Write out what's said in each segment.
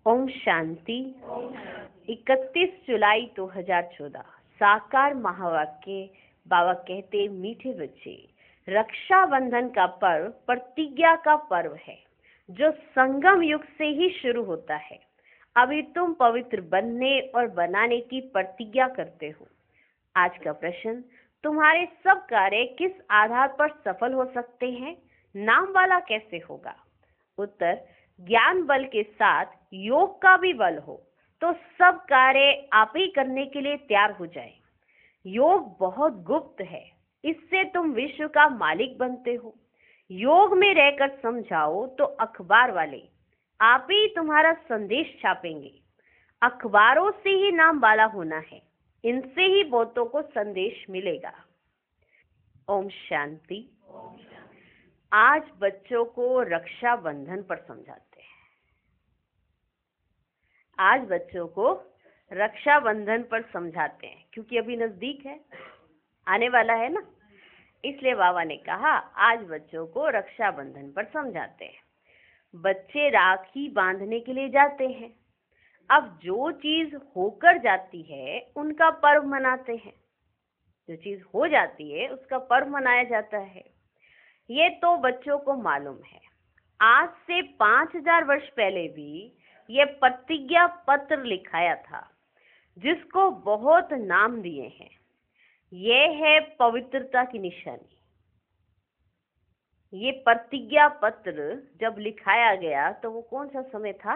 ओम शांति। 31 जुलाई 2014 साकार महावाक्य। बाबा कहते, मीठे बच्चे, रक्षाबंधन का पर्व प्रतिज्ञा का पर्व है जो संगम युग से ही शुरू होता है। अभी तुम पवित्र बनने और बनाने की प्रतिज्ञा करते हो। आज का प्रश्न, तुम्हारे सब कार्य किस आधार पर सफल हो सकते हैं? नाम वाला कैसे होगा? उत्तर, ज्ञान बल के साथ योग का भी बल हो तो सब कार्य आप ही करने के लिए तैयार हो जाए। योग बहुत गुप्त है, इससे तुम विश्व का मालिक बनते हो। योग में रहकर समझाओ तो अखबार वाले आप ही तुम्हारा संदेश छापेंगे। अखबारों से ही नाम वाला होना है, इनसे ही बहुतों को संदेश मिलेगा। ओम शांति। आज बच्चों को रक्षाबंधन पर समझाते हैं। आज बच्चों को रक्षाबंधन पर समझाते हैं क्योंकि अभी नजदीक है, आने वाला है ना, इसलिए बाबा ने कहा आज बच्चों को रक्षाबंधन पर समझाते हैं। बच्चे राखी बांधने के लिए जाते हैं। अब जो चीज होकर जाती है उनका पर्व मनाते हैं। जो चीज हो जाती है उसका पर्व मनाया जाता है। ये तो बच्चों को मालूम है। आज से 5000 वर्ष पहले भी ये प्रतिज्ञा पत्र लिखाया था जिसको बहुत नाम दिए हैं। ये है पवित्रता की निशानी। ये प्रतिज्ञा पत्र जब लिखाया गया तो वो कौन सा समय था?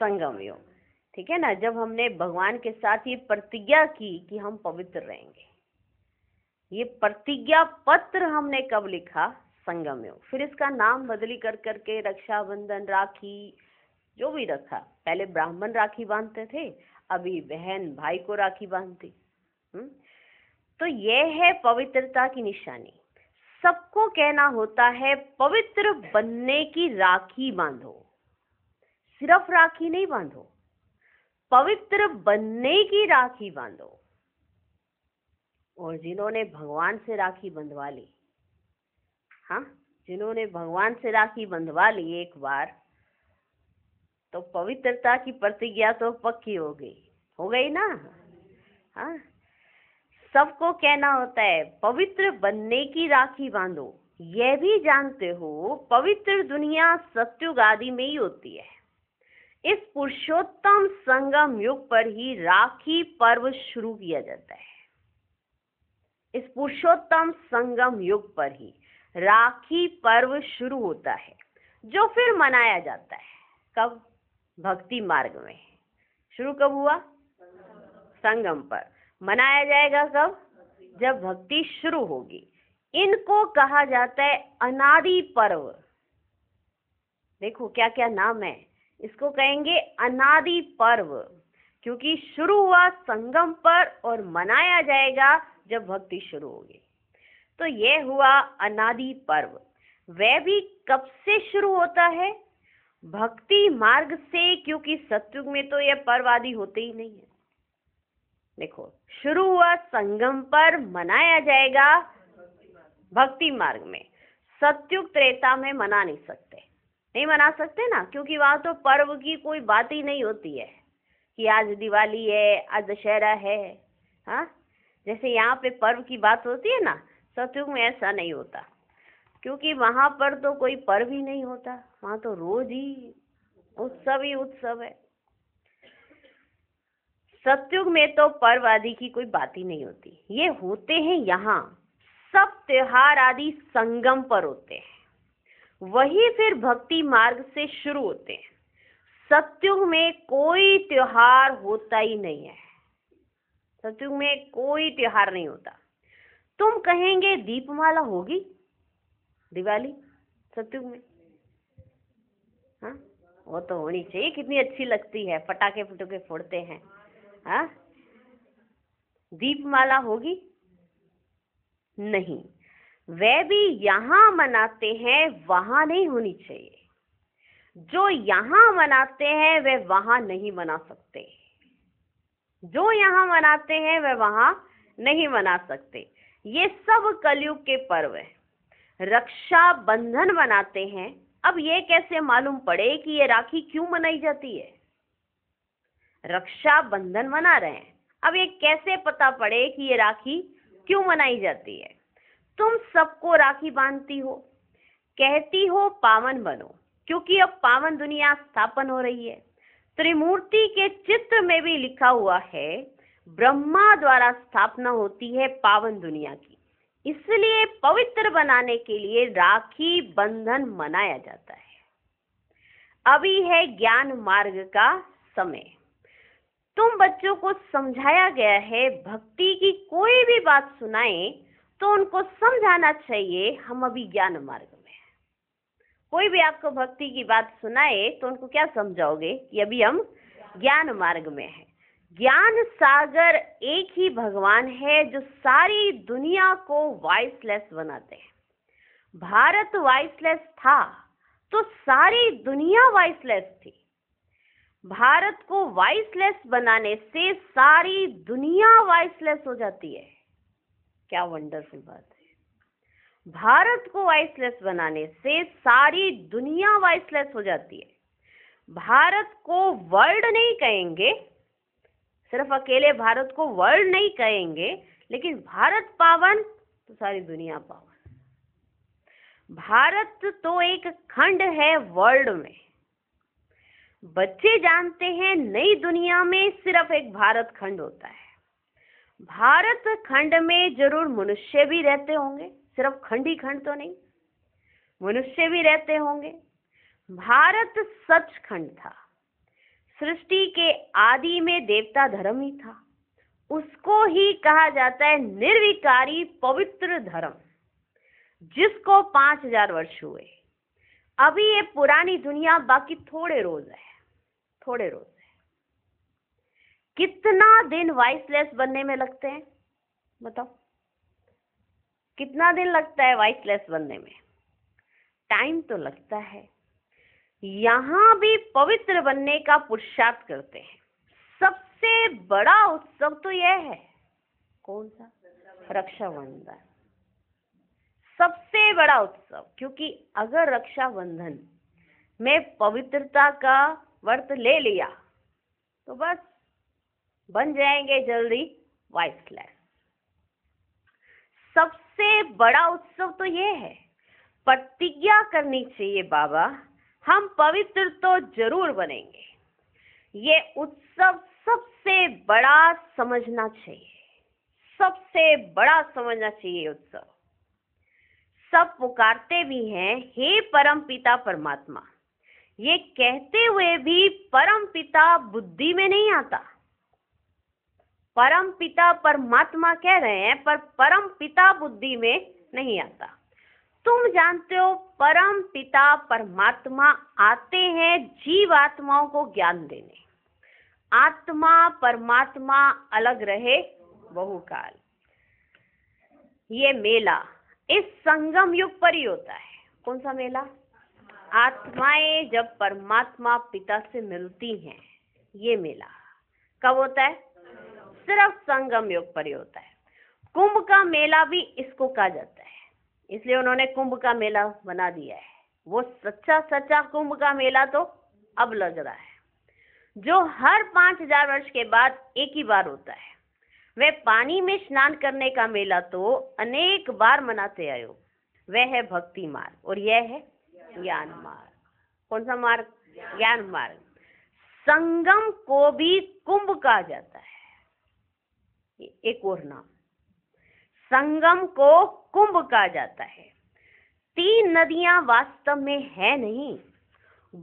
संगम युग, ठीक है ना, जब हमने भगवान के साथ ये प्रतिज्ञा की कि हम पवित्र रहेंगे। ये प्रतिज्ञा पत्र हमने कब लिखा? संगम युग। फिर इसका नाम बदली कर करके रक्षाबंधन, राखी, जो भी रखा। पहले ब्राह्मण राखी बांधते थे, अभी बहन भाई को राखी बांधती। तो यह है पवित्रता की निशानी। सबको कहना होता है पवित्र बनने की राखी बांधो। सिर्फ राखी नहीं बांधो, पवित्र बनने की राखी बांधो। और जिन्होंने भगवान से राखी बंधवा ली, हाँ, जिन्होंने भगवान से राखी बंधवा ली एक बार, तो पवित्रता की प्रतिज्ञा तो पक्की हो गई ना। हाँ, सबको कहना होता है पवित्र बनने की राखी बांधो। यह भी जानते हो पवित्र दुनिया सत्युग आदि में ही होती है। इस पुरुषोत्तम संगम युग पर ही राखी पर्व शुरू किया जाता है। इस पुरुषोत्तम संगम युग पर ही राखी पर्व शुरू होता है जो फिर मनाया जाता है। कब? भक्ति मार्ग में। शुरू कब हुआ? संगम पर। मनाया जाएगा कब? जब भक्ति शुरू होगी। इनको कहा जाता है अनादि पर्व। देखो क्या क्या नाम है, इसको कहेंगे अनादि पर्व, क्योंकि शुरू हुआ संगम पर और मनाया जाएगा जब भक्ति शुरू होगी। तो ये हुआ अनादि पर्व। वह भी कब से शुरू होता है? भक्ति मार्ग से, क्योंकि सतयुग में तो यह पर्व आदि होते ही नहीं है। देखो, शुरू हुआ संगम पर, मनाया जाएगा भक्ति मार्ग में। सतयुग त्रेता में मना नहीं सकते, नहीं मना सकते ना, क्योंकि वहां तो पर्व की कोई बात ही नहीं होती है कि आज दिवाली है, आज दशहरा है। हाँ, जैसे यहाँ पे पर्व की बात होती है ना, सतयुग में ऐसा नहीं होता, क्योंकि वहां पर तो कोई पर्व ही नहीं होता। वहां तो रोज ही उत्सव है। सतयुग में तो पर्व आदि की कोई बात ही नहीं होती। ये होते हैं यहाँ सब त्योहार आदि संगम पर होते हैं, वही फिर भक्ति मार्ग से शुरू होते हैं। सतयुग में कोई त्योहार होता ही नहीं है। सतयुग में कोई त्योहार नहीं होता। तुम कहेंगे दीपमाला होगी, दिवाली सतयुग में? हाँ, वो तो होनी चाहिए, कितनी अच्छी लगती है, पटाखे फटोके फोड़ते हैं। हाँ, दीपमाला होगी? नहीं, वह भी यहाँ मनाते हैं, वहां नहीं होनी चाहिए। जो यहाँ मनाते हैं वे वहां नहीं मना सकते। जो यहाँ मनाते हैं वे वहां नहीं मना सकते। ये सब कलयुग के पर्व है। रक्षा बंधन मनाते हैं, अब ये कैसे मालूम पड़े कि ये राखी क्यों मनाई जाती है? रक्षाबंधन मना रहे हैं, अब ये कैसे पता पड़े कि ये राखी क्यों मनाई जाती है? तुम सबको राखी बांधती हो, कहती हो पावन बनो, क्योंकि अब पावन दुनिया स्थापन हो रही है। त्रिमूर्ति के चित्र में भी लिखा हुआ है ब्रह्मा द्वारा स्थापना होती है पावन दुनिया की, इसलिए पवित्र बनाने के लिए राखी बंधन मनाया जाता है। अभी है ज्ञान मार्ग का समय। तुम बच्चों को समझाया गया है भक्ति की कोई भी बात सुनाए तो उनको समझाना चाहिए हम अभी ज्ञान मार्ग में हैं। कोई भी आपको भक्ति की बात सुनाए तो उनको क्या समझाओगे कि अभी हम ज्ञान मार्ग में हैं। ज्ञान सागर एक ही भगवान है जो सारी दुनिया को वॉइसलेस बनाते हैं। भारत वॉइसलेस था तो सारी दुनिया वॉइसलेस थी। भारत को वॉइसलेस बनाने से सारी दुनिया वॉइसलेस हो जाती है। क्या वंडरफुल बात है। भारत को वॉइसलेस बनाने से सारी दुनिया वॉइसलेस हो जाती है। भारत को वर्ल्ड नहीं कहेंगे, सिर्फ अकेले भारत को वर्ल्ड नहीं कहेंगे, लेकिन भारत पावन तो सारी दुनिया पावन। भारत तो एक खंड है वर्ल्ड में। बच्चे जानते हैं नई दुनिया में सिर्फ एक भारत खंड होता है। भारत खंड में जरूर मनुष्य भी रहते होंगे, सिर्फ खंड ही खंड तो नहीं, मनुष्य भी रहते होंगे। भारत सचखंड था। सृष्टि के आदि में देवता धर्म ही था, उसको ही कहा जाता है निर्विकारी पवित्र धर्म, जिसको 5000 वर्ष हुए। अभी ये पुरानी दुनिया बाकी थोड़े रोज है, थोड़े रोज है। कितना दिन वॉइसलेस बनने में लगते हैं बताओ? कितना दिन लगता है वॉइसलेस बनने में? टाइम तो लगता है। यहाँ भी पवित्र बनने का पुरुषार्थ करते हैं। सबसे बड़ा उत्सव तो यह है, कौन सा? रक्षाबंधन। सबसे बड़ा उत्सव, क्योंकि अगर रक्षाबंधन में पवित्रता का व्रत ले लिया तो बस बन जाएंगे जल्दी वॉइसलेस। सबसे बड़ा उत्सव तो ये है। प्रतिज्ञा करनी चाहिए बाबा, हम पवित्र तो जरूर बनेंगे। ये उत्सव सबसे बड़ा समझना चाहिए, सबसे बड़ा समझना चाहिए उत्सव। सब पुकारते भी हैं हे परम पिता परमात्मा, ये कहते हुए भी परम पिता बुद्धि में नहीं आता। परम पिता परमात्मा कह रहे हैं पर परम पिता बुद्धि में नहीं आता। तुम जानते हो परम पिता परमात्मा आते हैं जीव आत्माओं को ज्ञान देने। आत्मा परमात्मा अलग रहे बहुकाल। ये मेला इस संगम युग पर ही होता है। कौन सा मेला? आत्माएं जब परमात्मा पिता से मिलती हैं, ये मेला कब होता है? सिर्फ संगम युग पर ही होता है। कुंभ का मेला भी इसको कहा जाता है, इसलिए उन्होंने कुंभ का मेला बना दिया है। वो सच्चा सच्चा कुंभ का मेला तो अब लग रहा है, जो हर 5000 वर्ष के बाद एक ही बार होता है। वह पानी में स्नान करने का मेला तो अनेक बार मनाते आए हो। वह है भक्ति मार्ग और यह है ज्ञान मार्ग। कौन सा मार्ग? ज्ञान मार्ग। संगम को भी कुंभ कहा जाता है, एक और नाम। संगम को कुंभ कहा जाता है। 3 नदियां वास्तव में है नहीं।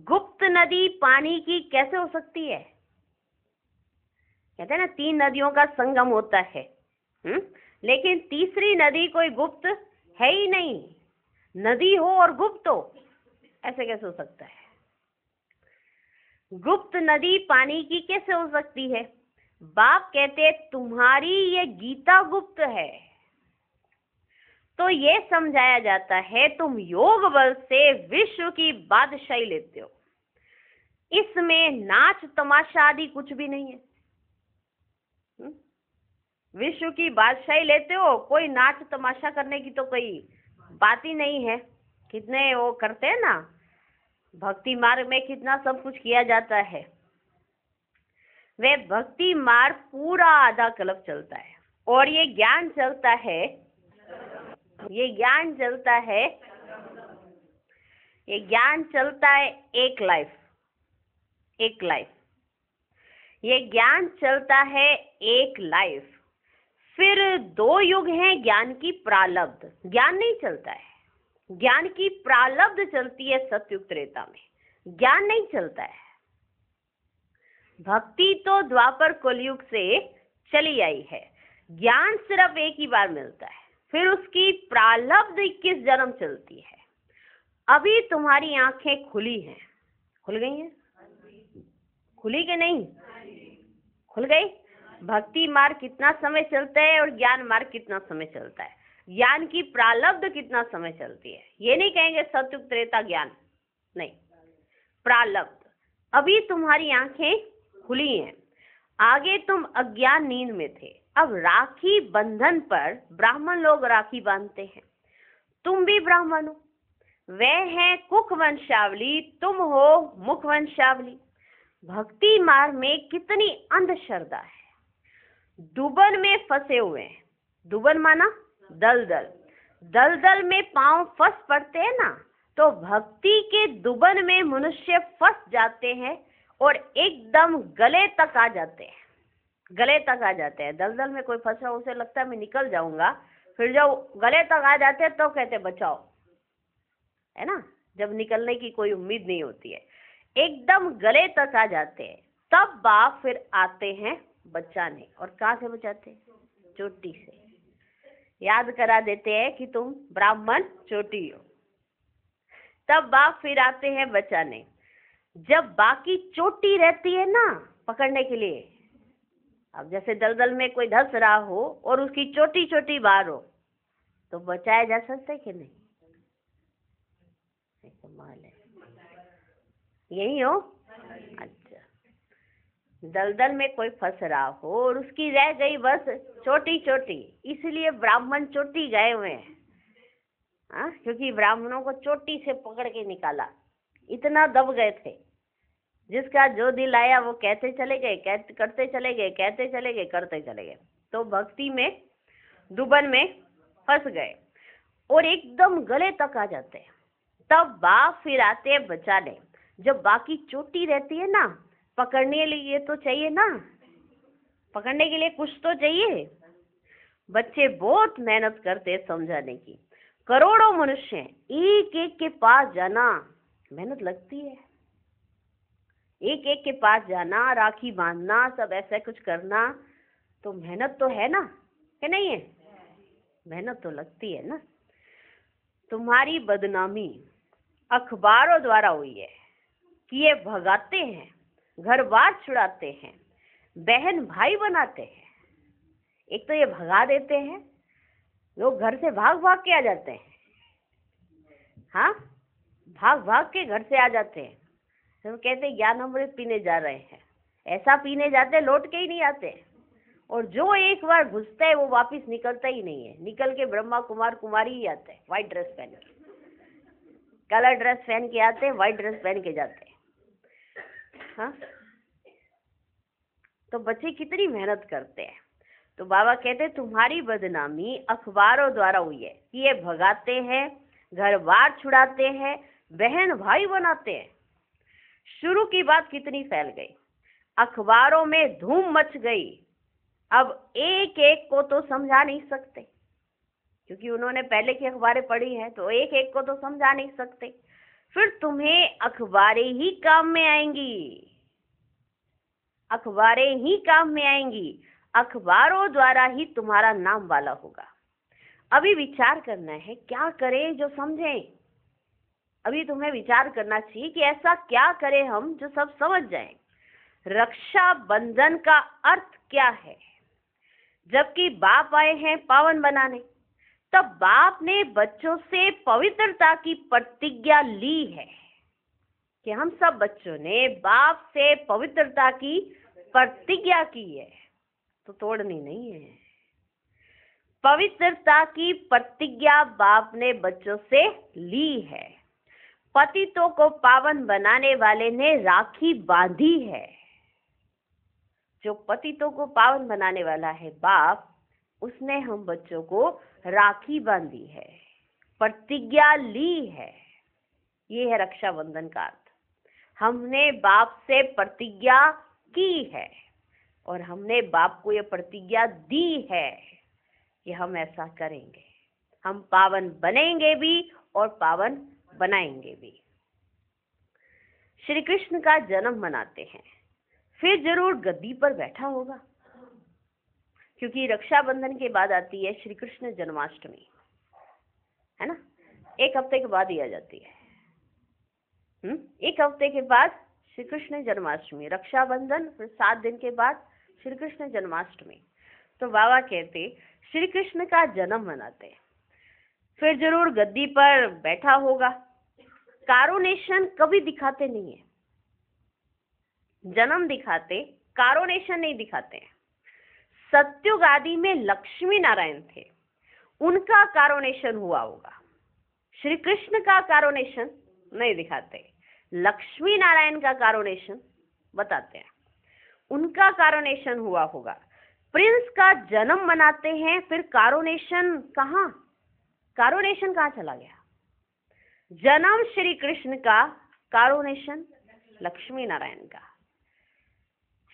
गुप्त नदी पानी की कैसे हो सकती है? कहते हैं ना 3 नदियों का संगम होता है, लेकिन तीसरी नदी कोई गुप्त है ही नहीं। नदी हो और गुप्त हो, ऐसे कैसे हो सकता है? गुप्त नदी पानी की कैसे हो सकती है? बाप कहते तुम्हारी ये गीता गुप्त है, तो ये समझाया जाता है तुम योग बल से विश्व की बादशाही लेते हो। इसमें नाच तमाशा आदि कुछ भी नहीं है। विश्व की बादशाही लेते हो, कोई नाच तमाशा करने की तो कोई बात ही नहीं है। कितने वो करते हैं ना, भक्ति मार्ग में कितना सब कुछ किया जाता है। वह भक्ति मार्ग पूरा आधा कल्प चलता है और ये ज्ञान चलता है, ये ज्ञान चलता है, ये ज्ञान चलता है एक लाइफ, एक लाइफ, ये ज्ञान चलता है एक लाइफ। फिर 2 युग हैं ज्ञान की प्रारब्ध, ज्ञान नहीं चलता है, ज्ञान की प्रारब्ध चलती है सतयुग त्रेता में, ज्ञान नहीं चलता है। भक्ति तो द्वापर कलयुग से चली आई है, ज्ञान सिर्फ एक ही बार मिलता है, फिर उसकी प्रारब्ध 21 जन्म चलती है। अभी तुम्हारी आंखें खुली हैं, खुल गई हैं, खुली कि नहीं, खुल गई। भक्ति मार्ग कितना समय चलता है और ज्ञान मार्ग कितना समय चलता है, ज्ञान की प्रारब्ध कितना समय चलती है। ये नहीं कहेंगे सतयुग त्रेता ज्ञान, नहीं, प्रारब्ध। अभी तुम्हारी आंखें खुली हैं, आगे तुम अज्ञान नींद में थे, अब राखी बंधन पर ब्राह्मण लोग राखी बांधते हैं। तुम भी ब्राह्मण हो, वह है कुक वंशावली, तुम हो मुख वंशावली। भक्ति मार्ग में कितनी अंधश्रद्धा है, दुबन में फंसे हुए हैं। दुबन माना दलदल, दलदल में पांव फंस पड़ते हैं ना, तो भक्ति के दुबन में मनुष्य फंस जाते हैं और एकदम गले तक आ जाते हैं, गले तक आ जाते हैं। दलदल में कोई फंसा, उसे लगता है मैं निकल जाऊंगा, फिर जब गले तक आ जाते हैं तो कहते बचाओ, है ना, जब निकलने की कोई उम्मीद नहीं होती है, एकदम गले तक आ जाते हैं। तब बाप फिर आते हैं बचाने, और कहाँ से बचाते हैं, चोटी से। याद करा देते हैं कि तुम ब्राह्मण चोटी हो, तब बाप फिर आते हैं बचाने। जब बाकी चोटी रहती है ना पकड़ने के लिए, अब जैसे दलदल में कोई धंस रहा हो और उसकी छोटी छोटी बार हो, तो बचाया जा सकता है कि नहीं, कमाल है। यही हो, अच्छा, दलदल में कोई फंस रहा हो और उसकी रह गई बस छोटी छोटी, इसलिए ब्राह्मण चोटी गए हुए हैं, हाँ, क्योंकि ब्राह्मणों को चोटी से पकड़ के निकाला, इतना दब गए थे। जिसका जो दिल आया वो कहते चले गए, करते चले गए, कहते चले गए, करते चले गए, तो भक्ति में दुबन में फंस गए और एकदम गले तक आ जाते हैं। तब बाप फिर आते हैं बचाने। जब बाकी चोटी रहती है ना, पकड़ने के लिए तो चाहिए ना, पकड़ने के लिए कुछ तो चाहिए। बच्चे बहुत मेहनत करते हैं समझाने की, करोड़ों मनुष्य एक एक के पास जाना, मेहनत लगती है, एक एक के पास जाना, राखी बांधना, सब ऐसा कुछ करना, तो मेहनत तो है ना, कि नहीं है, मेहनत तो लगती है ना। तुम्हारी बदनामी अखबारों द्वारा हुई है कि ये भगाते हैं, घर बार छुड़ाते हैं, बहन भाई बनाते हैं। एक तो ये भगा देते हैं, लोग घर से भाग भाग के आ जाते हैं, हाँ, भाग भाग के घर से आ जाते हैं, तो कहते हैं ज्ञान अमृत पीने जा रहे हैं, ऐसा पीने जाते हैं लौट के ही नहीं आते। और जो एक बार घुसता है वो वापस निकलता ही नहीं है, निकल के ब्रह्मा कुमार कुमारी ही आते हैं, व्हाइट ड्रेस पहन के, कलर ड्रेस पहन के आते हैं, व्हाइट ड्रेस पहन के जाते हैं, हाँ। तो बच्चे कितनी मेहनत करते हैं। तो बाबा कहते हैं तुम्हारी बदनामी अखबारों द्वारा हुई है कि ये भगाते हैं, घर बार छुड़ाते हैं, बहन भाई बनाते हैं। शुरू की बात कितनी फैल गई, अखबारों में धूम मच गई। अब एक एक को तो समझा नहीं सकते, क्योंकि उन्होंने पहले की अखबारें पढ़ी हैं, तो एक एक को तो समझा नहीं सकते। फिर तुम्हें अखबारें ही काम में आएंगी, अखबारें ही काम में आएंगी, अखबारों द्वारा ही तुम्हारा नाम वाला होगा। अभी विचार करना है क्या करें जो समझें। अभी तुम्हें विचार करना चाहिए कि ऐसा क्या करें हम जो सब समझ जाएं। रक्षा बंधन का अर्थ क्या है, जबकि बाप आए हैं पावन बनाने, तब बाप ने बच्चों से पवित्रता की प्रतिज्ञा ली है कि हम सब बच्चों ने बाप से पवित्रता की प्रतिज्ञा की है, तो तोड़नी नहीं है। पवित्रता की प्रतिज्ञा बाप ने बच्चों से ली है। पतितों को पावन बनाने वाले ने राखी बांधी है। जो पतितों को पावन बनाने वाला है बाप, उसने हम बच्चों को राखी बांधी है, प्रतिज्ञा ली है। ये है रक्षाबंधन का अर्थ। हमने बाप से प्रतिज्ञा की है और हमने बाप को ये प्रतिज्ञा दी है कि हम ऐसा करेंगे। हम पावन बनेंगे भी और पावन बनाएंगे भी। श्री कृष्ण का जन्म मनाते हैं, फिर जरूर गद्दी पर बैठा होगा, क्योंकि रक्षाबंधन के बाद आती है श्री कृष्ण जन्माष्टमी, है ना। एक हफ्ते के बाद ही आ जाती है। एक हफ्ते के बाद श्री कृष्ण जन्माष्टमी, रक्षाबंधन, फिर 7 दिन के बाद श्री कृष्ण जन्माष्टमी। तो बाबा कहते श्री कृष्ण का जन्म मनाते हैं, फिर जरूर गद्दी पर बैठा होगा। कारोनेशन कभी दिखाते नहीं है। जन्म दिखाते, कारोनेशन नहीं दिखाते हैं। सत्युग आदि में लक्ष्मी नारायण थे, उनका कारोनेशन हुआ होगा। श्री कृष्ण का कारोनेशन नहीं दिखाते, लक्ष्मी नारायण का कारोनेशन बताते हैं। उनका कारोनेशन हुआ होगा। प्रिंस का जन्म मनाते हैं, फिर कारोनेशन कहाँ? कारोनेशन कहाँ चला गया? जन्म श्री कृष्ण का, कारोनेशन लक्ष्मी नारायण का।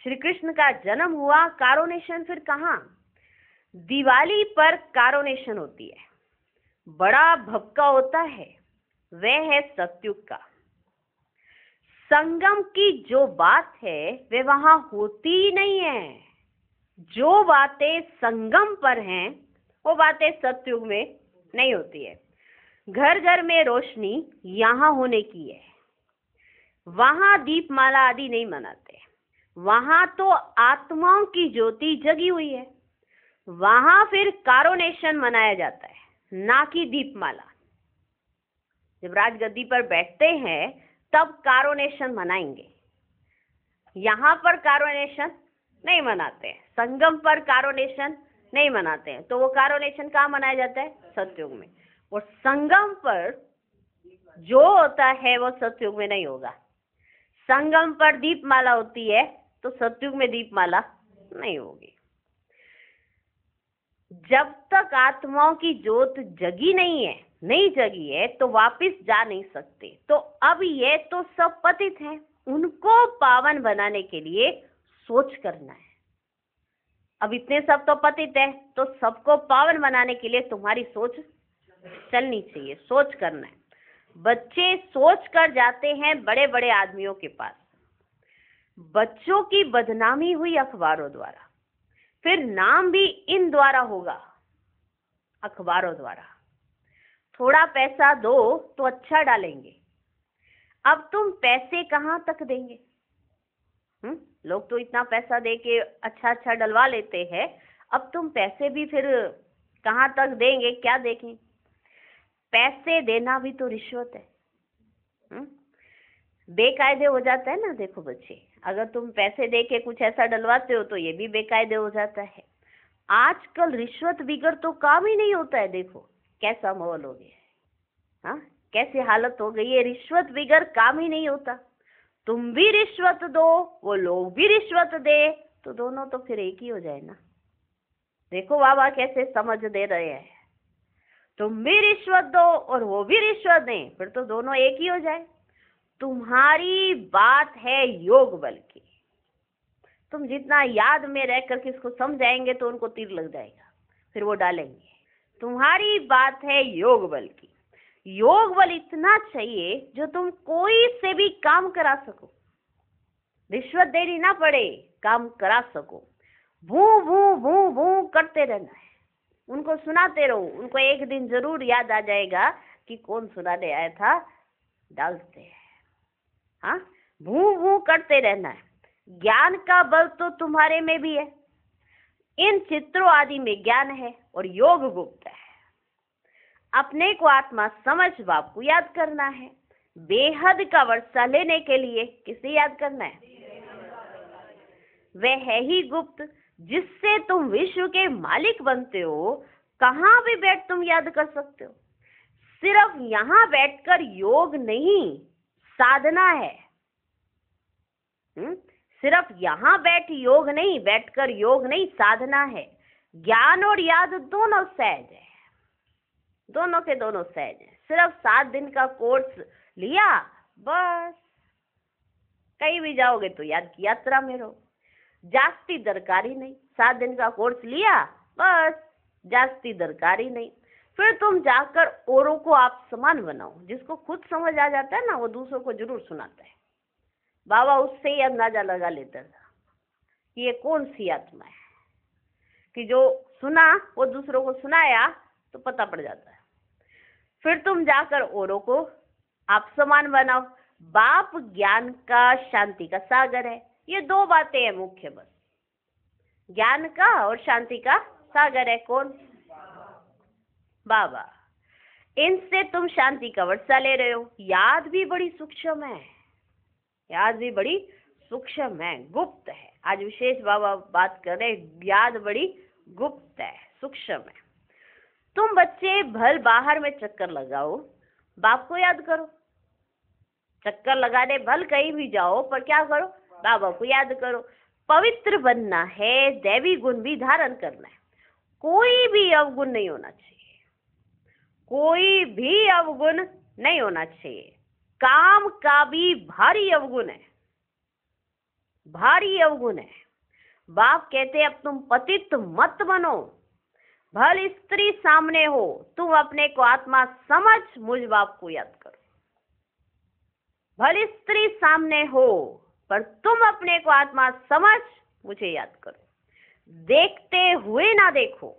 श्री कृष्ण का जन्म हुआ, कारोनेशन फिर कहाँ? दिवाली पर कारोनेशन होती है, बड़ा भक्का होता है, वह है सत्युग का। संगम की जो बात है वे वहां होती ही नहीं है। जो बातें संगम पर हैं वो बातें सत्युग में नहीं होती है। घर घर में रोशनी यहाँ होने की है, वहां दीपमाला आदि नहीं मनाते। वहां तो आत्माओं की ज्योति जगी हुई है, वहां फिर कारोनेशन मनाया जाता है, ना कि दीपमाला। जब राजगद्दी पर बैठते हैं तब कारोनेशन मनाएंगे, यहाँ पर कारोनेशन नहीं मनाते हैं। संगम पर कारोनेशन नहीं मनाते हैं, तो वो कारोनेशन कहाँ मनाया जाता है? सतयुग में। और संगम पर जो होता है वो सतयुग में नहीं होगा। संगम पर दीपमाला होती है तो सतयुग में दीपमाला नहीं होगी। जब तक आत्माओं की ज्योत जगी नहीं है, नहीं जगी है, तो वापस जा नहीं सकते। तो अब ये तो सब पतित हैं, उनको पावन बनाने के लिए सोच करना है। अब इतने सब तो पतित है, तो सबको पावन बनाने के लिए तुम्हारी सोच चलनी चाहिए, सोच करना है। बच्चे सोच कर जाते हैं बड़े बड़े आदमियों के पास। बच्चों की बदनामी हुई अखबारों द्वारा, फिर नाम भी इन द्वारा होगा, अखबारों द्वारा। थोड़ा पैसा दो तो अच्छा डालेंगे। अब तुम पैसे कहाँ तक देंगे? लोग तो इतना पैसा दे के अच्छा अच्छा डलवा लेते हैं, अब तुम पैसे भी फिर कहाँ तक देंगे, क्या देखें? पैसे देना भी तो रिश्वत है। बेकायदे हो जाता है ना। देखो बच्चे, अगर तुम पैसे दे के कुछ ऐसा डलवाते हो तो ये भी बेकायदे हो जाता है। आजकल रिश्वत बिगर तो काम ही नहीं होता है। देखो कैसा माहौल हो गया है, हाँ, कैसी हालत हो गई है। रिश्वत बिगर काम ही नहीं होता। तुम भी रिश्वत दो, वो लोग भी रिश्वत दे, तो दोनों तो फिर एक ही हो जाए ना। देखो बाबा कैसे समझ दे रहे हैं। तुम भी रिश्वत दो और वो भी रिश्वत दें, फिर तो दोनों एक ही हो जाए। तुम्हारी बात है योग बल की। तुम जितना याद में रहकर किसको समझाएंगे तो उनको तीर लग जाएगा, फिर वो डालेंगे। तुम्हारी बात है योग बल की। योग बल इतना चाहिए जो तुम कोई से भी काम करा सको, रिश्वत देनी ना पड़े, काम करा सको। भू भू भू भू करते रहना है, उनको सुनाते रहो। उनको एक दिन जरूर याद आ जाएगा कि कौन सुनाने आया था, डालते हैं। हाँ, भू भू करते रहना है। ज्ञान का बल तो तुम्हारे में भी है। इन चित्रों आदि में ज्ञान है और योग गुप्त है। अपने को आत्मा समझ बाप को याद करना है। बेहद का वर्षा लेने के लिए किसे याद करना है? वह है ही गुप्त, जिससे तुम विश्व के मालिक बनते हो। कहाँ भी बैठ तुम याद कर सकते हो। सिर्फ यहाँ बैठकर योग नहीं, साधना है। सिर्फ यहाँ बैठकर योग नहीं, साधना है। ज्ञान और याद दोनों सहज है, दोनों के दोनों सहज है। सिर्फ 7 दिन का कोर्स लिया, बस कहीं भी जाओगे तो याद की यात्रा में रहो, जास्ती दरकारी नहीं। 7 दिन का कोर्स लिया, बस जास्ती दरकारी नहीं। फिर तुम जाकर औरों को आप समान बनाओ। जिसको खुद समझ आ जाता है ना, वो दूसरों को जरूर सुनाता है। बाबा उससे ही अंदाजा लगा लेता था कि ये कौन सी आत्मा है, कि जो सुना वो दूसरों को सुनाया तो पता पड़ जाता है। फिर तुम जाकर औरों को आप समान बनाओ। बाप ज्ञान का, शांति का सागर है। ये 2 बातें हैं मुख्य, बस ज्ञान का और शांति का सागर है। कौन? बाबा। इनसे तुम शांति का वर्षा ले रहे हो। याद भी बड़ी सूक्ष्म है, याद भी बड़ी सूक्ष्म है, गुप्त है। आज विशेष बाबा बात कर रहे हैं, याद बड़ी गुप्त है, सूक्ष्म है। तुम बच्चे भल बाहर में चक्कर लगाओ, बाप को याद करो। चक्कर लगाने भल कहीं भी जाओ, पर क्या करो? बाबा को याद करो। पवित्र बनना है, दैवी गुण भी धारण करना है। कोई भी अवगुण नहीं होना चाहिए, कोई भी अवगुण नहीं होना चाहिए। काम का भी भारी अवगुण है, भारी अवगुण है। बाप कहते अब तुम पतित मत बनो। भल स्त्री सामने हो, तुम अपने को आत्मा समझ मुझ बाप को याद करो। भल स्त्री सामने हो, पर तुम अपने को आत्मा समझ मुझे याद करो। देखते हुए ना देखो।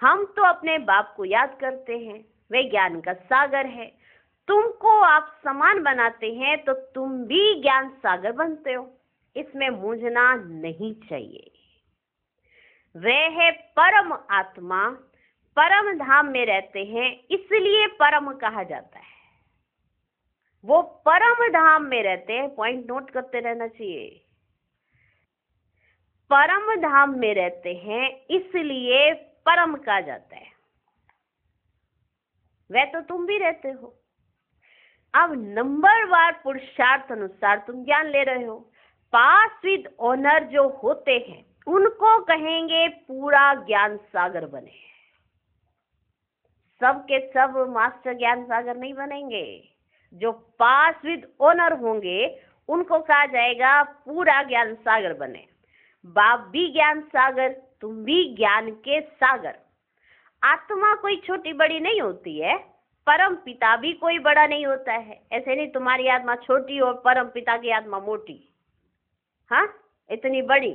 हम तो अपने बाप को याद करते हैं, वे ज्ञान का सागर है। तुमको आप समान बनाते हैं तो तुम भी ज्ञान सागर बनते हो। इसमें मूंझना नहीं चाहिए। वे है परम आत्मा, परम धाम में रहते हैं, इसलिए परम कहा जाता है। वो परम धाम में रहते हैं, पॉइंट नोट करते रहना चाहिए। परम धाम में रहते हैं इसलिए परम कहा जाता है। वह तो तुम भी रहते हो। अब नंबरवार पुरुषार्थ अनुसार तुम ज्ञान ले रहे हो। पास विद ऑनर जो होते हैं उनको कहेंगे पूरा ज्ञान सागर बने। सब के सब मास्टर ज्ञान सागर नहीं बनेंगे। जो पास विद ऑनर होंगे उनको कहा जाएगा पूरा ज्ञान सागर बने। बाप भी ज्ञान सागर, तुम भी ज्ञान के सागर। आत्मा कोई छोटी बड़ी नहीं होती है, परम पिता भी कोई बड़ा नहीं होता है। ऐसे नहीं तुम्हारी आत्मा छोटी और परम पिता की आत्मा मोटी, हाँ इतनी बड़ी।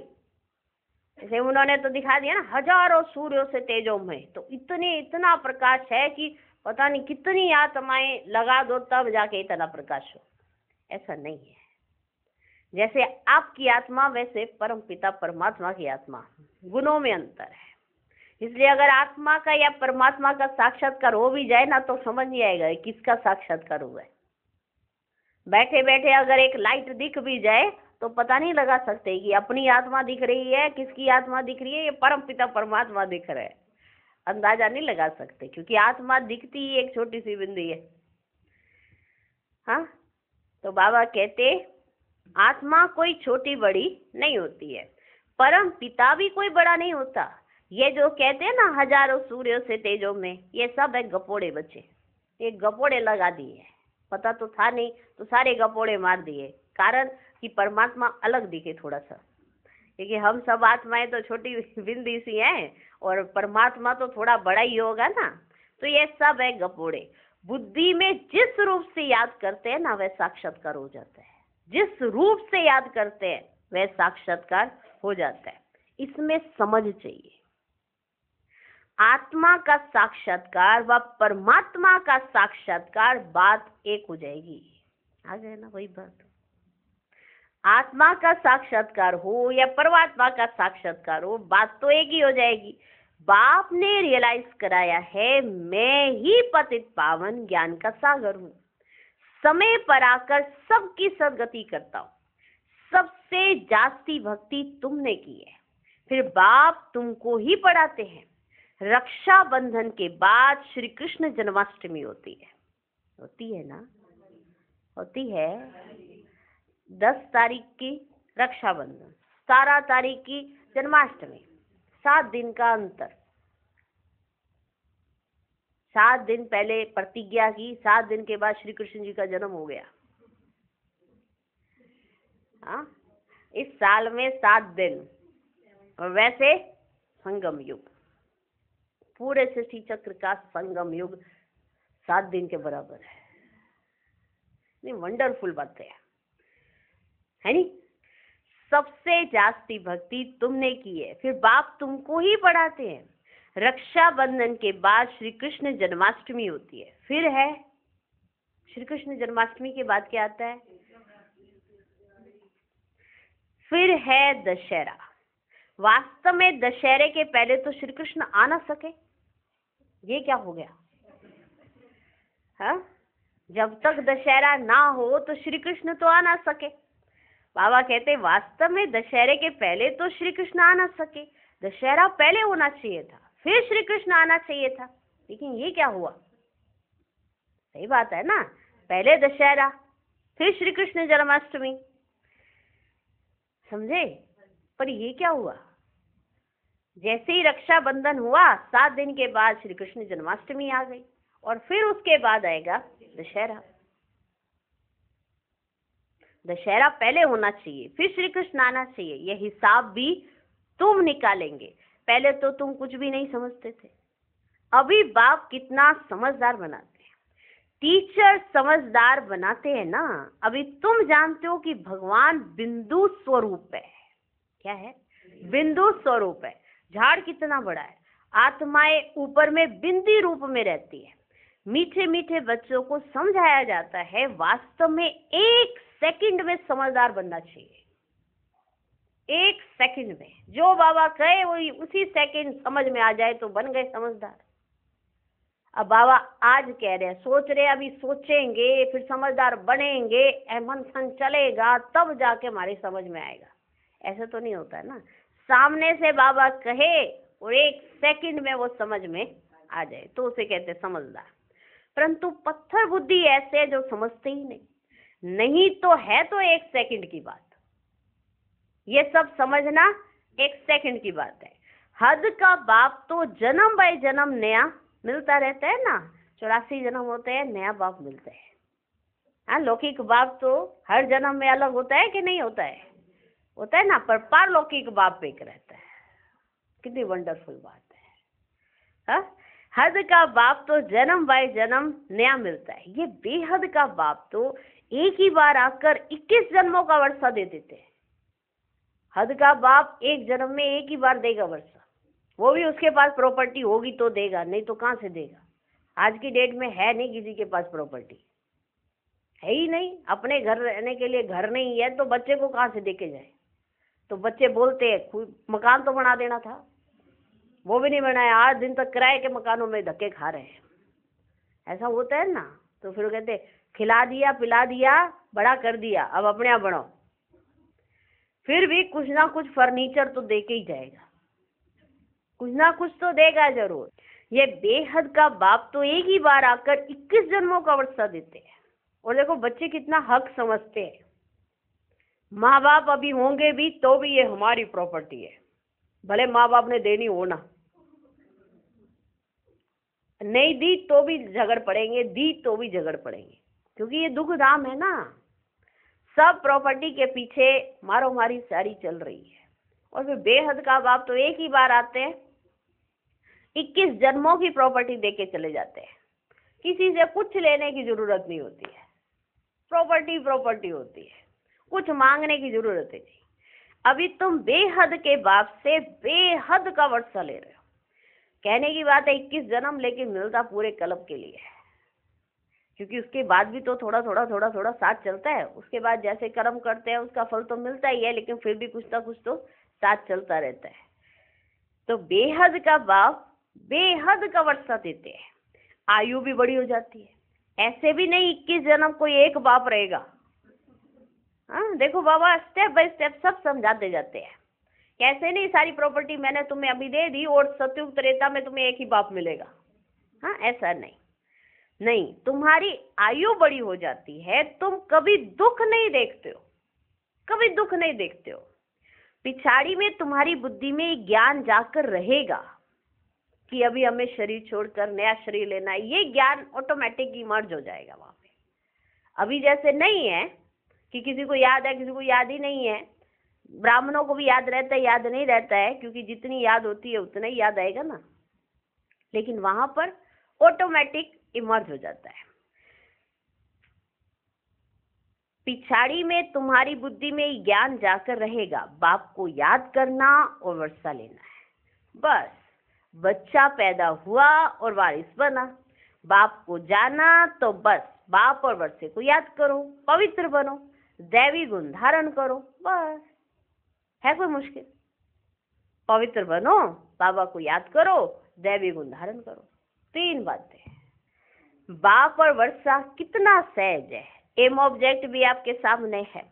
जैसे उन्होंने तो दिखा दिया ना, हजारों सूर्यों से तेजों में, तो इतना प्रकाश है कि पता नहीं कितनी आत्माएं लगा दो तब जाके इतना प्रकाश हो। ऐसा नहीं है। जैसे आपकी आत्मा वैसे परम पिता परमात्मा की आत्मा, गुणों में अंतर है। इसलिए अगर आत्मा का या परमात्मा का साक्षात्कार हो भी जाए ना तो समझ नहीं आएगा किसका साक्षात्कार हुआ है। बैठे बैठे अगर एक लाइट दिख भी जाए तो पता नहीं लगा सकते कि अपनी आत्मा दिख रही है, किसकी आत्मा दिख रही है, ये परम पिता परमात्मा दिख रहा है। अंदाजा नहीं लगा सकते, क्योंकि आत्मा दिखती ही एक छोटी सी बिंदी है। हाँ, तो बाबा कहते आत्मा कोई छोटी बड़ी नहीं होती है, परम पिता भी कोई बड़ा नहीं होता। ये जो कहते हैं ना हजारों सूर्यों से तेजों में, ये सब है गपोड़े बच्चे। ये गपोड़े लगा दिए, पता तो था नहीं तो सारे गपोड़े मार दिए। कारण कि परमात्मा अलग दिखे थोड़ा सा, क्योंकि हम सब आत्माएं तो छोटी बिंदी सी हैं और परमात्मा तो थोड़ा बड़ा ही होगा ना। तो ये सब है गपोड़े। बुद्धि में जिस रूप से याद करते हैं ना वह साक्षात्कार हो जाता है। जिस रूप से याद करते हैं वह साक्षात्कार हो जाता है। इसमें समझ चाहिए। आत्मा का साक्षात्कार व परमात्मा का साक्षात्कार बात एक हो जाएगी। आ गए ना वही बात। आत्मा का साक्षात्कार हो या परमात्मा का साक्षात्कार हो, बात तो एक ही हो जाएगी। बाप ने रियलाइज कराया है मैं ही पतित पावन ज्ञान का सागर हूँ। समय पर आकर सबकी सदगति करता हूँ। सबसे जास्ती भक्ति तुमने की है, फिर बाप तुमको ही पढ़ाते हैं। रक्षाबंधन के बाद श्री कृष्ण जन्माष्टमी होती है ना, होती है। 10 तारीख की रक्षाबंधन, 17 तारीख की जन्माष्टमी, 7 दिन का अंतर। 7 दिन पहले प्रतिज्ञा की, 7 दिन के बाद श्री कृष्ण जी का जन्म हो गया। हाँ, इस साल में 7 दिन, और वैसे संगम युग, पूरे सृष्टि चक्र का संगम युग 7 दिन के बराबर है। नहीं, वंडरफुल बात है नी। सबसे जास्ती भक्ति तुमने की है, फिर बाप तुमको ही पढ़ाते हैं। रक्षाबंधन के बाद श्री कृष्ण जन्माष्टमी होती है, फिर है श्री कृष्ण जन्माष्टमी के बाद क्या आता है? फिर है दशहरा। वास्तव में दशहरे के पहले तो श्री कृष्ण आ ना सके। ये क्या हो गया? हाँ, जब तक दशहरा ना हो तो श्री कृष्ण तो आ ना सके। बाबा कहते वास्तव में दशहरे के पहले तो श्री कृष्ण आ ना सके, दशहरा पहले होना चाहिए था, फिर श्री कृष्ण आना चाहिए था। लेकिन ये क्या हुआ? सही बात है ना, पहले दशहरा फिर श्री कृष्ण जन्माष्टमी, समझे? पर ये क्या हुआ? जैसे ही रक्षाबंधन हुआ 7 दिन के बाद श्री कृष्ण जन्माष्टमी आ गई, और फिर उसके बाद आएगा दशहरा। दशहरा पहले होना चाहिए, फिर श्री कृष्ण आना चाहिए। ये हिसाब भी तुम निकालेंगे। पहले तो तुम कुछ भी नहीं समझते थे, अभी बाप कितना समझदार बनाते हैं। टीचर समझदार बनाते हैं ना। अभी तुम जानते हो कि भगवान बिंदु स्वरूप है। क्या है? बिंदु स्वरूप है। झाड़ कितना बड़ा है, आत्माएं ऊपर में बिंदी रूप में रहती है। मीठे मीठे बच्चों को समझाया जाता है, वास्तव में 1 सेकंड में समझदार बनना चाहिए। 1 सेकंड में जो बाबा कहे वही उसी सेकंड समझ में आ जाए तो बन गए समझदार। अब बाबा आज कह रहे हैं, सोच रहे, अभी सोचेंगे, फिर समझदार बनेंगे, मंथन चलेगा, तब जाके हमारी समझ में आएगा। ऐसा तो नहीं होता है ना। सामने से बाबा कहे और 1 सेकंड में वो समझ में आ जाए तो उसे कहते समझदार। परंतु पत्थर बुद्धि ऐसे जो समझते ही नहीं तो है तो 1 सेकंड की बात। ये सब समझना 1 सेकंड की बात है। हद का बाप तो जन्म बाय जन्म नया मिलता रहता है ना। 84 जन्म होते हैं, नया बाप मिलता है। हाँ, लौकिक बाप तो हर जन्म में अलग होता है कि नहीं होता है? होता है ना, पर पारलौकिक बाप एक रहता है। कितनी वंडरफुल बात है। हाँ, हद का बाप तो जन्म बाय जन्म नया मिलता है। ये बेहद का बाप तो एक ही बार आकर 21 जन्मों का वर्षा दे देते हैं। हद का बाप एक जन्म में एक ही बार देगा वर्षा, वो भी उसके पास प्रॉपर्टी होगी तो देगा, नहीं तो कहाँ से देगा। आज की डेट में है नहीं किसी के पास प्रॉपर्टी, है ही नहीं। अपने घर रहने के लिए घर नहीं है तो बच्चे को कहाँ से देके जाए? तो बच्चे बोलते हैं मकान तो बना देना था, वो भी नहीं बनाया। 8 दिन तक किराए के मकानों में धक्के खा रहे हैं। ऐसा होता है ना। तो फिर कहते खिला दिया, पिला दिया, बड़ा कर दिया, अब अपने आप बढ़ो। फिर भी कुछ ना कुछ फर्नीचर तो दे के ही जाएगा, कुछ ना कुछ तो देगा जरूर। ये बेहद का बाप तो एक ही बार आकर 21 जन्मों का वर्षा देते हैं। और देखो बच्चे कितना हक समझते हैं। माँ बाप अभी होंगे भी तो भी ये हमारी प्रॉपर्टी है, भले माँ बाप ने देनी हो ना, नहीं दी तो भी झगड़ पड़ेंगे, दी तो भी झगड़ पड़ेंगे, क्योंकि ये दुख धाम है ना। सब प्रॉपर्टी के पीछे मारो मारी सारी चल रही है। और फिर बेहद का बाप तो एक ही बार आते हैं, 21 जन्मों की प्रॉपर्टी देके चले जाते हैं। किसी से कुछ लेने की जरूरत नहीं होती है, प्रॉपर्टी प्रॉपर्टी होती है, कुछ मांगने की जरूरत है। अभी तुम बेहद के बाप से बेहद का वर्षा ले रहे हो। कहने की बात है 21 जन्म, लेकिन मिलता पूरे कल्प के लिए है, क्योंकि उसके बाद भी तो थोड़ा थोड़ा साथ चलता है। उसके बाद जैसे कर्म करते हैं उसका फल तो मिलता ही है, लेकिन फिर भी कुछ ना कुछ तो साथ चलता रहता है। तो बेहद का बाप बेहद का वर्षा देते हैं, आयु भी बड़ी हो जाती है। ऐसे भी नहीं 21 जन्म कोई एक बाप रहेगा। हाँ, देखो बाबा स्टेप बाय स्टेप सब समझाते जाते हैं। कैसे नहीं, सारी प्रॉपर्टी मैंने तुम्हें अभी दे दी और सतयुग त्रेता में तुम्हें एक ही बाप मिलेगा। हाँ, ऐसा नहीं। नहीं, तुम्हारी आयु बड़ी हो जाती है, तुम कभी दुख नहीं देखते हो, कभी दुख नहीं देखते हो। पिछाड़ी में तुम्हारी बुद्धि में ज्ञान जाकर रहेगा कि अभी हमें शरीर छोड़कर नया शरीर लेना है, ये ज्ञान ऑटोमेटिक इमर्ज हो जाएगा वहां पे। अभी जैसे नहीं है कि किसी को याद है, किसी को याद ही नहीं है। ब्राह्मणों को भी याद रहता है, याद नहीं रहता है, क्योंकि जितनी याद होती है उतना ही याद आएगा ना। लेकिन वहां पर ऑटोमेटिक इमर्ज हो जाता है। पिछाड़ी में तुम्हारी बुद्धि में ज्ञान जाकर रहेगा, बाप को याद करना और वर्षा लेना है। बस बच्चा पैदा हुआ और वारिस बना, बाप को जाना तो बस बाप और वर्षे को याद करो, पवित्र बनो, दैवी गुण धारण करो, बस। है कोई मुश्किल? पवित्र बनो, बाबा को याद करो, दैवी गुण धारण करो, 3 बातें। बाप और वर्षा कितना सहज है। एम ऑब्जेक्ट भी आपके सामने है।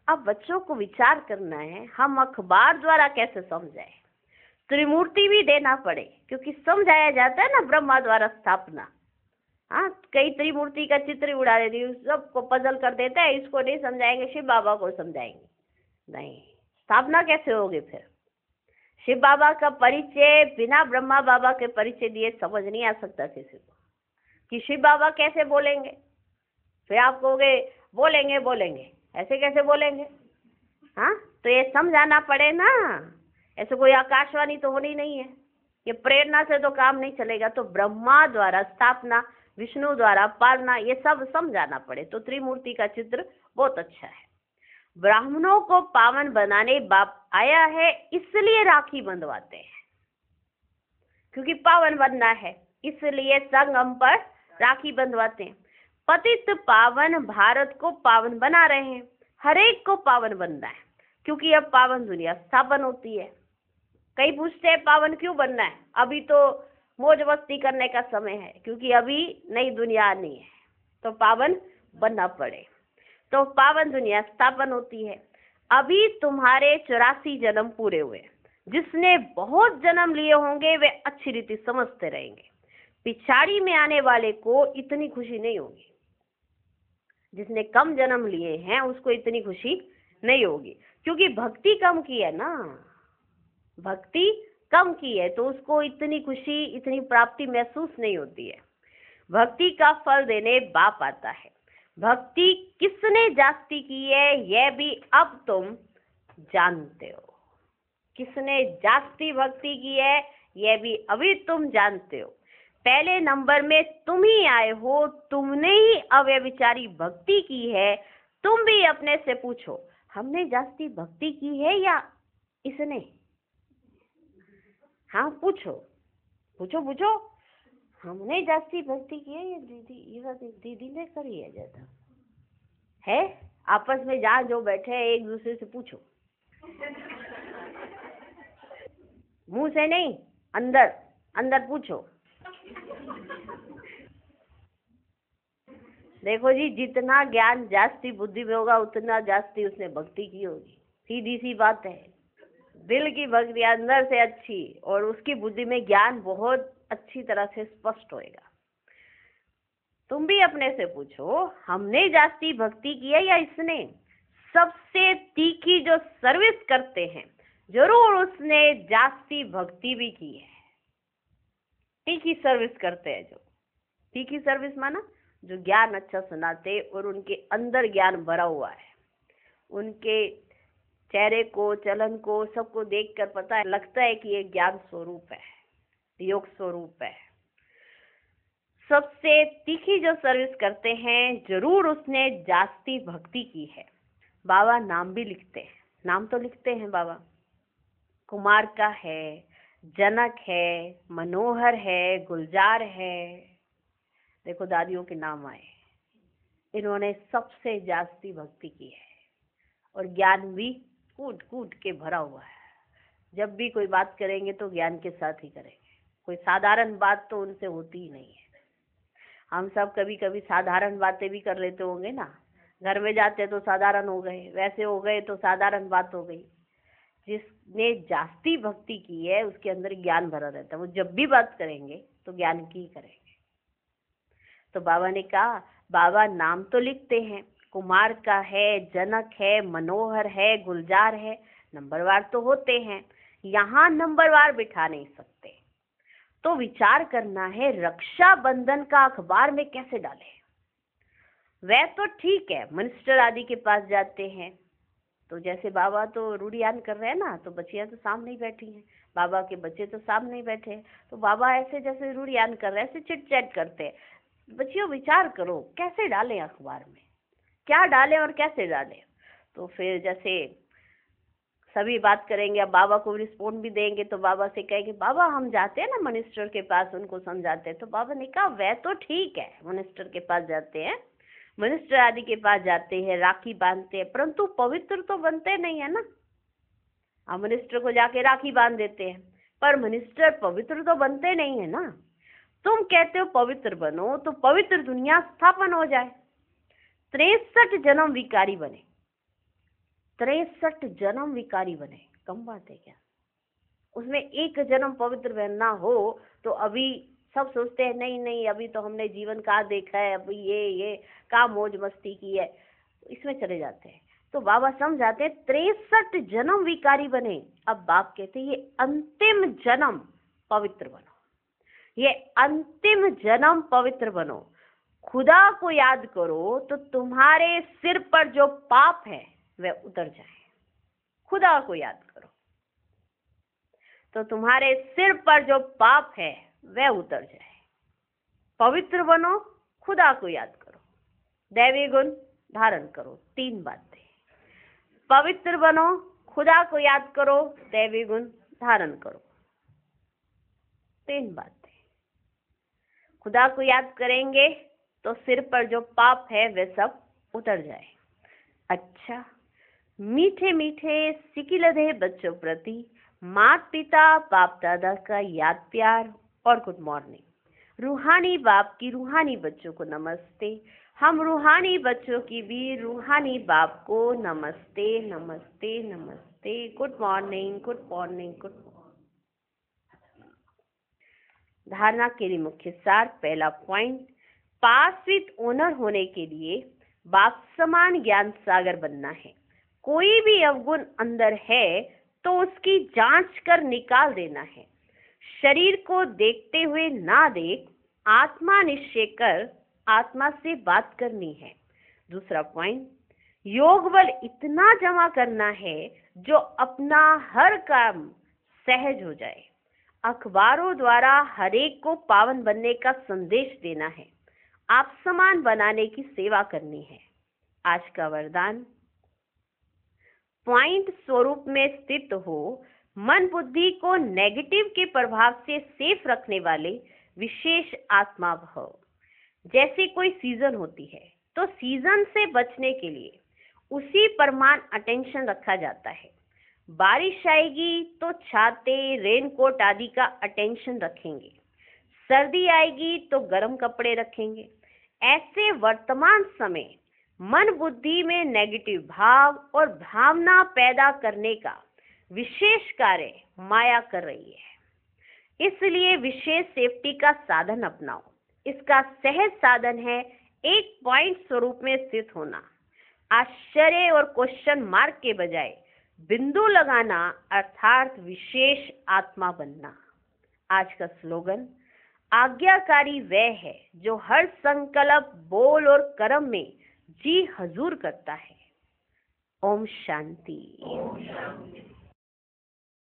अब बच्चों को विचार करना है, हम अखबार द्वारा कैसे समझाएं। त्रिमूर्ति भी देना पड़े, क्योंकि समझाया जाता है ना ब्रह्मा द्वारा स्थापना। हाँ, कई त्रिमूर्ति का चित्र उड़ा देती, सबको पजल कर देता है, इसको नहीं समझाएंगे, शिव बाबा को समझाएंगे। नहीं, स्थापना कैसे होगी फिर? शिव बाबा का परिचय बिना ब्रह्मा बाबा के परिचय दिए समझ नहीं आ सकता किसी को कि शिव बाबा कैसे बोलेंगे। फिर आप कहोगे बोलेंगे बोलेंगे, ऐसे कैसे बोलेंगे? हाँ, तो ये समझाना पड़े ना। ऐसे कोई आकाशवाणी तो होनी नहीं है, ये प्रेरणा से तो काम नहीं चलेगा। तो ब्रह्मा द्वारा स्थापना, विष्णु द्वारा पालना, ये सब समझाना पड़े। तो त्रिमूर्ति का चित्र बहुत अच्छा है। ब्राह्मणों को पावन बनाने बाप आया है, इसलिए राखी बंधवाते हैं, क्योंकि पावन बनना है, इसलिए संगम पर राखी बंधवाते हैं। पतित पावन भारत को पावन बना रहे हैं, हर एक को पावन बनना है, क्योंकि अब पावन दुनिया स्थापन होती है। कई पूछते हैं पावन क्यों बनना है? अभी तो मौज मस्ती करने का समय है, क्योंकि अभी नई दुनिया नहीं है, तो पावन बनना पड़े। तो पावन दुनिया स्थापन होती है। अभी तुम्हारे 84 जन्म पूरे हुए। जिसने बहुत जन्म लिए होंगे वे अच्छी रीति समझते रहेंगे। पिछाड़ी में आने वाले को इतनी खुशी नहीं होगी। जिसने कम जन्म लिए हैं उसको इतनी खुशी नहीं होगी, क्योंकि भक्ति कम की है ना, भक्ति कम की है, तो उसको इतनी खुशी, इतनी प्राप्ति महसूस नहीं होती है। भक्ति का फल देने बाप आता है। भक्ति किसने जास्ती की है यह भी अब तुम जानते हो। किसने जास्ती भक्ति की है यह भी अभी तुम जानते हो। पहले नंबर में तुम ही आए हो, तुमने ही अव्यभिचारी भक्ति की है। तुम भी अपने से पूछो, हमने जास्ती भक्ति की है या इसने? हाँ, पूछो पूछो पूछो, हमने जास्ती भक्ति की है या दीदी ने करी है? ज्यादा है? आपस में जहाँ जो बैठे हैं एक दूसरे से पूछो, मुंह से नहीं, अंदर अंदर पूछो। देखो जी, जितना ज्ञान जास्ती बुद्धि में होगा उतना जास्ती उसने भक्ति की होगी। सीधी सी बात है। दिल की भक्ति अंदर से अच्छी और उसकी बुद्धि में ज्ञान बहुत अच्छी तरह से स्पष्ट होएगा। तुम भी अपने से पूछो, हमने जास्ती भक्ति की है या इसने? सबसे तीखी जो सर्विस करते हैं जरूर उसने जास्ती भक्ति भी की है। तीखी सर्विस करते हैं जो, तीखी सर्विस माना जो ज्ञान अच्छा सुनाते और उनके अंदर ज्ञान भरा हुआ है। उनके चेहरे को, चलन को, सबको देखकर पता है, लगता है कि ये ज्ञान स्वरूप है, योग स्वरूप है। सबसे तीखी जो सर्विस करते हैं जरूर उसने जास्ती भक्ति की है। बाबा नाम भी लिखते हैं, नाम तो लिखते हैं बाबा। कुमार का है, जनक है, मनोहर है, गुलजार है। देखो दादियों के नाम आए। इन्होंने सबसे जास्ती भक्ति की है और ज्ञान भी कूट कूट के भरा हुआ है। जब भी कोई बात करेंगे तो ज्ञान के साथ ही करेंगे। कोई साधारण बात तो उनसे होती ही नहीं है। हम सब कभी कभी साधारण बातें भी कर लेते होंगे ना। घर में जाते तो साधारण हो गए, वैसे हो गए तो साधारण बात हो गई। जिसने जास्ती भक्ति की है उसके अंदर ज्ञान भरा रहता है, वो जब भी बात करेंगे तो ज्ञान की ही करेंगे। तो बाबा ने कहा, बाबा नाम तो लिखते हैं, कुमार का है, जनक है, मनोहर है, गुलजार है, नंबरवार तो होते हैं, यहाँ नंबरवार बिठा नहीं सकते। तो विचार करना है रक्षाबंधन का अखबार में कैसे डालें। वह तो ठीक है, मिनिस्टर आदि के पास जाते हैं, तो जैसे बाबा तो रूढ़ियान कर रहे हैं ना, तो बच्चियां तो सामने ही बैठी हैं, बाबा के बच्चे तो सामने ही बैठे हैं, तो बाबा ऐसे जैसे रूढ़ियान कर रहे हैं, ऐसे चिट चैट करते हैं। बच्चियों विचार करो कैसे डालें अखबार में, क्या डालें और कैसे डालें। तो फिर जैसे सभी बात करेंगे, अब बाबा को रिस्पॉन्ड भी देंगे, तो बाबा से कहेंगे, बाबा हम जाते हैं ना मिनिस्टर के पास, उनको समझाते हैं। तो बाबा ने कहा, वह तो ठीक है, मिनिस्टर के पास जाते हैं, मिनिस्टर आदि के पास जाते हैं, राखी बांधते हैं, परंतु पवित्र तो बनते नहीं है ना। हम मिनिस्टर को जाके राखी बांध देते हैं, पर मिनिस्टर पवित्र तो बनते नहीं है ना। तुम कहते हो पवित्र बनो, तो पवित्र दुनिया स्थापन हो जाए। 63 जन्म विकारी बने, 63 जन्म विकारी बने, कम बात है क्या? उसमें एक जन्म पवित्र बनना हो तो अभी सब सोचते हैं नहीं नहीं, अभी तो हमने जीवन का देखा है, अभी ये का मौज मस्ती की है, इसमें चले जाते हैं। तो बाबा समझाते 63 जन्म विकारी बने। अब बाप कहते ये अंतिम जन्म पवित्र बनो, ये अंतिम जन्म पवित्र बनो। खुदा को याद करो तो तुम्हारे सिर पर जो पाप है वह उतर जाए। खुदा को याद करो तो तुम्हारे सिर पर जो पाप है वह उतर जाए। पवित्र बनो, खुदा को याद करो, दैवी गुण धारण करो। 3 बातें, पवित्र बनो, खुदा को याद करो, दैवी गुण धारण करो। 3 बातें। खुदा को याद करेंगे तो सिर पर जो पाप है वह सब उतर जाए। अच्छा, मीठे मीठे सिकिलधे बच्चों प्रति माता पिता बाप दादा का याद प्यार और गुड मॉर्निंग। रूहानी बाप की रूहानी बच्चों को नमस्ते। हम रूहानी बच्चों की भी रूहानी बाप को नमस्ते नमस्ते नमस्ते। Good morning good morning good morning. धारणा के लिए मुख्य सार। पहला पॉइंट, पास विद ओनर होने के लिए बाप समान ज्ञान सागर बनना है। कोई भी अवगुण अंदर है तो उसकी जांच कर निकाल देना है। शरीर को देखते हुए ना देख, आत्मा निश्चय कर आत्मा से बात करनी है। दूसरा पॉइंट, योग बल इतना जमा करना है जो अपना हर काम सहज हो जाए। अखबारों द्वारा हरेक को पावन बनने का संदेश देना है। आप समान बनाने की सेवा करनी है। आज का वरदान, पॉइंट स्वरूप में स्थित हो, मन बुद्धि को नेगेटिव के प्रभाव से सेफ रखने वाले विशेष आत्मा भव। जैसे कोई सीजन होती है तो सीजन से बचने के लिए उसी परमान अटेंशन रखा जाता है। बारिश आएगी तो छाते रेनकोट आदि का अटेंशन रखेंगे, सर्दी आएगी तो गर्म कपड़े रखेंगे। ऐसे वर्तमान समय मन बुद्धि में नेगेटिव भाव और भावना पैदा करने का विशेष कार्य माया कर रही है। इसलिए विशेष सेफ्टी का साधन अपनाओ। इसका सहज साधन है एक पॉइंट स्वरूप में स्थित होना। आश्चर्य और क्वेश्चन मार्क के बजाय बिंदु लगाना, अर्थात विशेष आत्मा बनना। आज का स्लोगन, आज्ञाकारी वह है जो हर संकल्प बोल और कर्म में जी हजूर करता है। ओम शांति।